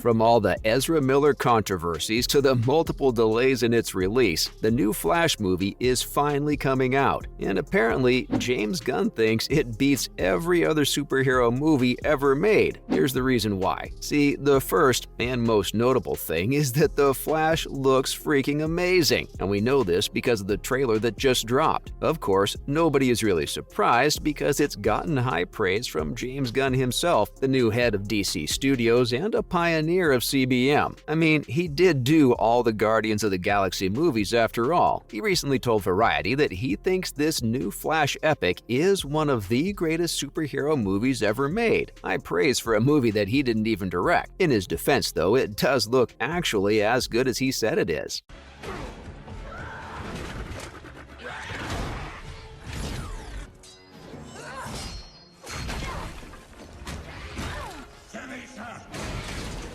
From all the Ezra Miller controversies to the multiple delays in its release, the new Flash movie is finally coming out, and apparently James Gunn thinks it beats every other superhero movie ever made. Here's the reason why. See, the first and most notable thing is that the Flash looks freaking amazing, and we know this because of the trailer that just dropped. Of course, nobody is really surprised because it's gotten high praise from James Gunn himself, the new head of DC Studios and a pioneer of CBM. I mean, he did do all the Guardians of the Galaxy movies after all. He recently told Variety that he thinks this new Flash epic is one of the greatest superhero movies ever made. High praise for a movie that he didn't even direct. In his defense, though, it does look actually as good as he said it is.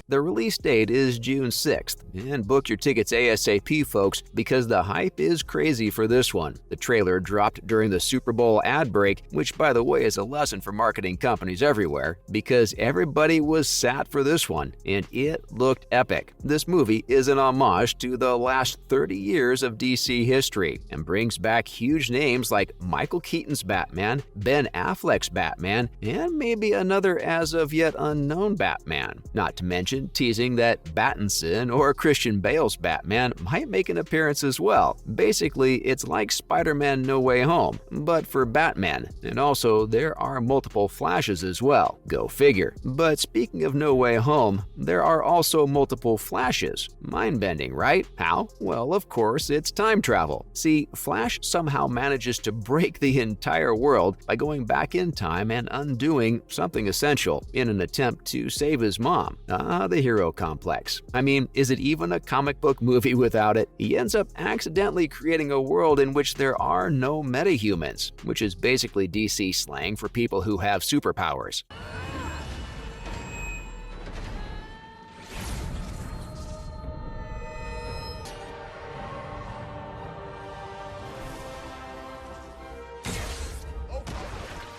The release date is June 6th, and book your tickets ASAP, folks, because the hype is crazy for this one. The trailer dropped during the Super Bowl ad break, which, by the way, is a lesson for marketing companies everywhere, because everybody was sat for this one, and it looked epic. This movie is an homage to the last 30 years of DC history, and brings back huge names like Michael Keaton's Batman, Ben Affleck's Batman, and maybe another as of yet unknown Batman. Not to mention teasing that Pattinson or Christian Bale's Batman might make an appearance as well. Basically, it's like Spider-Man No Way Home, but for Batman. And also, there are multiple Flashes as well. Go figure. But speaking of No Way Home, there are also multiple Flashes. Mind-bending, right? How? Well, of course, it's time travel. See, Flash somehow manages to break the entire world by going back in time and undoing something essential in an attempt to save his mom. The hero complex. I mean, is it even a comic book movie without it? He ends up accidentally creating a world in which there are no metahumans, which is basically DC slang for people who have superpowers.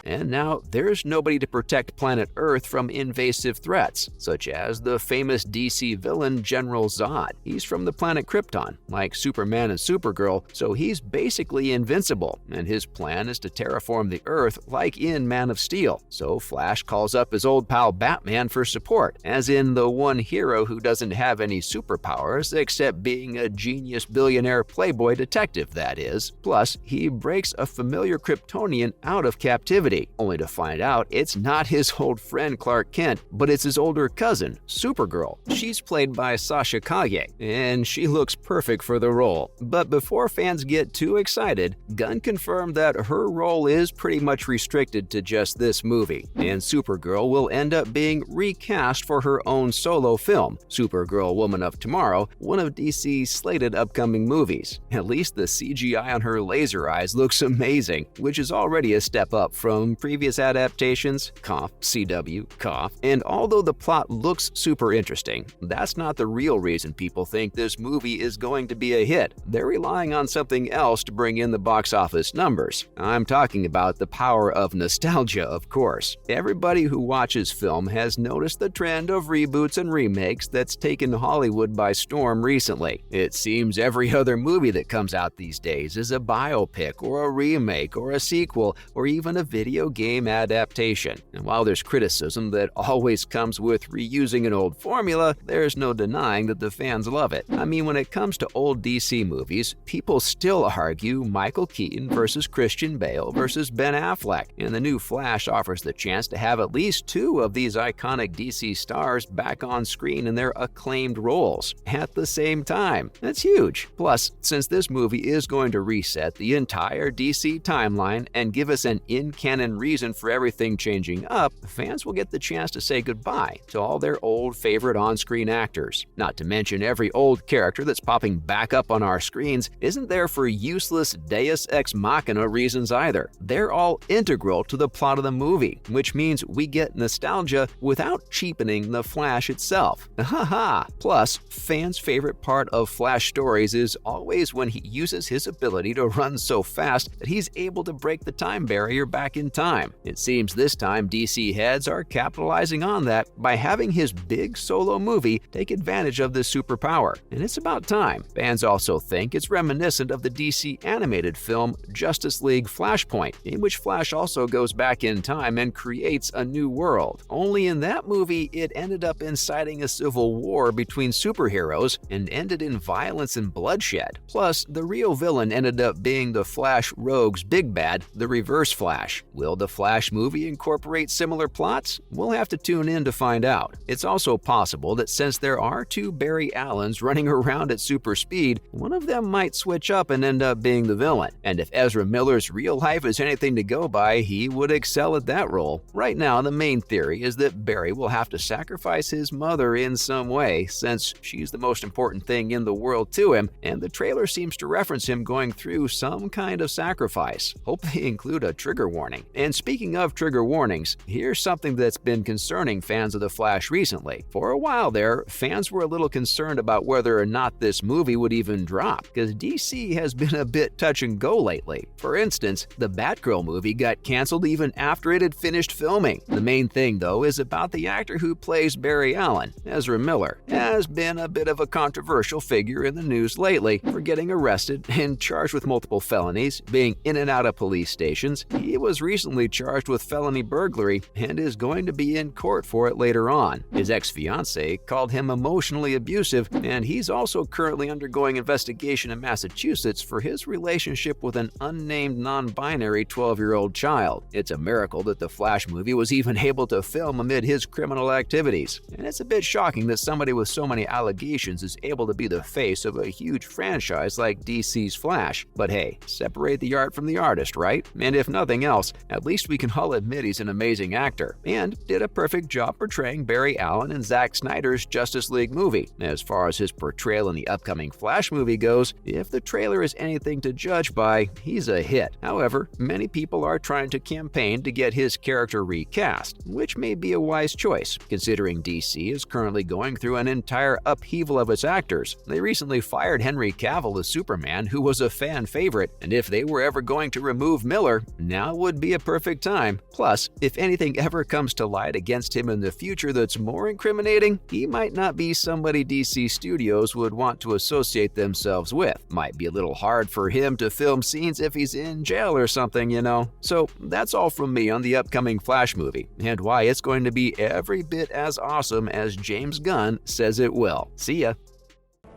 And now there's nobody to protect planet Earth from invasive threats, such as the famous DC villain General Zod. He's from the planet Krypton, like Superman and Supergirl, so he's basically invincible, and his plan is to terraform the Earth like in Man of Steel. So Flash calls up his old pal Batman for support, as in the one hero who doesn't have any superpowers except being a genius billionaire playboy detective, that is. Plus, he breaks a familiar Kryptonian out of captivity, only to find out it's not his old friend Clark Kent, but it's his older cousin, Supergirl. She's played by Sasha Calle, and she looks perfect for the role. But before fans get too excited, Gunn confirmed that her role is pretty much restricted to just this movie, and Supergirl will end up being recast for her own solo film, Supergirl Woman of Tomorrow, one of DC's slated upcoming movies. At least the CGI on her laser eyes looks amazing, which is already a step up from previous adaptations, CW, and although the plot looks super interesting, that's not the real reason people think this movie is going to be a hit. They're relying on something else to bring in the box office numbers. I'm talking about the power of nostalgia, of course. Everybody who watches film has noticed the trend of reboots and remakes that's taken Hollywood by storm recently. It seems every other movie that comes out these days is a biopic or a remake or a sequel or even a video game adaptation. And while there's criticism that always comes with reusing an old formula, there's no denying that the fans love it. I mean, when it comes to old DC movies, people still argue Michael Keaton versus Christian Bale versus Ben Affleck, and the new Flash offers the chance to have at least two of these iconic DC stars back on screen in their acclaimed roles at the same time. That's huge. Plus, since this movie is going to reset the entire DC timeline and give us an in-canon reason for everything changing up, fans will get the chance to say goodbye to all their old favorite on-screen actors. Not to mention every old character that's popping back up on our screens isn't there for useless Deus Ex Machina reasons either. They're all integral to the plot of the movie, which means we get nostalgia without cheapening the Flash itself. Haha! Plus, fans' favorite part of Flash stories is always when he uses his ability to run so fast that he's able to break the time barrier back in in time. It seems this time DC heads are capitalizing on that by having his big solo movie take advantage of this superpower, and it's about time. Fans also think it's reminiscent of the DC animated film Justice League Flashpoint, in which Flash also goes back in time and creates a new world. Only in that movie, it ended up inciting a civil war between superheroes and ended in violence and bloodshed. Plus, the real villain ended up being the Flash Rogue's big bad, the Reverse Flash. Will the Flash movie incorporate similar plots? We'll have to tune in to find out. It's also possible that since there are two Barry Allens running around at super speed, one of them might switch up and end up being the villain. And if Ezra Miller's real life is anything to go by, he would excel at that role. Right now, the main theory is that Barry will have to sacrifice his mother in some way, since she's the most important thing in the world to him, and the trailer seems to reference him going through some kind of sacrifice. Hope they include a trigger warning. And speaking of trigger warnings, here's something that's been concerning fans of The Flash recently. For a while there, fans were a little concerned about whether or not this movie would even drop, because DC has been a bit touch and go lately. For instance, the Batgirl movie got canceled even after it had finished filming. The main thing, though, is about the actor who plays Barry Allen. Ezra Miller has been a bit of a controversial figure in the news lately for getting arrested and charged with multiple felonies, being in and out of police stations. He was recently charged with felony burglary and is going to be in court for it later on. His ex-fiancée called him emotionally abusive, and he's also currently undergoing investigation in Massachusetts for his relationship with an unnamed non-binary 12-year-old child. It's a miracle that the Flash movie was even able to film amid his criminal activities. And it's a bit shocking that somebody with so many allegations is able to be the face of a huge franchise like DC's Flash. But hey, separate the art from the artist, right? And if nothing else, at least we can all admit he's an amazing actor, and did a perfect job portraying Barry Allen in Zack Snyder's Justice League movie. As far as his portrayal in the upcoming Flash movie goes, if the trailer is anything to judge by, he's a hit. However, many people are trying to campaign to get his character recast, which may be a wise choice, considering DC is currently going through an entire upheaval of its actors. They recently fired Henry Cavill as Superman, who was a fan favorite, and if they were ever going to remove Miller, now would be a perfect time. Plus, if anything ever comes to light against him in the future that's more incriminating, he might not be somebody DC Studios would want to associate themselves with. Might be a little hard for him to film scenes if he's in jail or something, you know. So that's all from me on the upcoming Flash movie, and why it's going to be every bit as awesome as James Gunn says it will. See ya.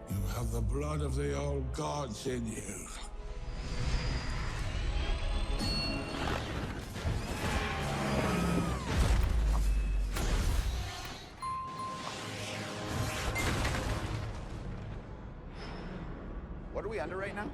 You have the blood of the old gods in you. What are we under right now?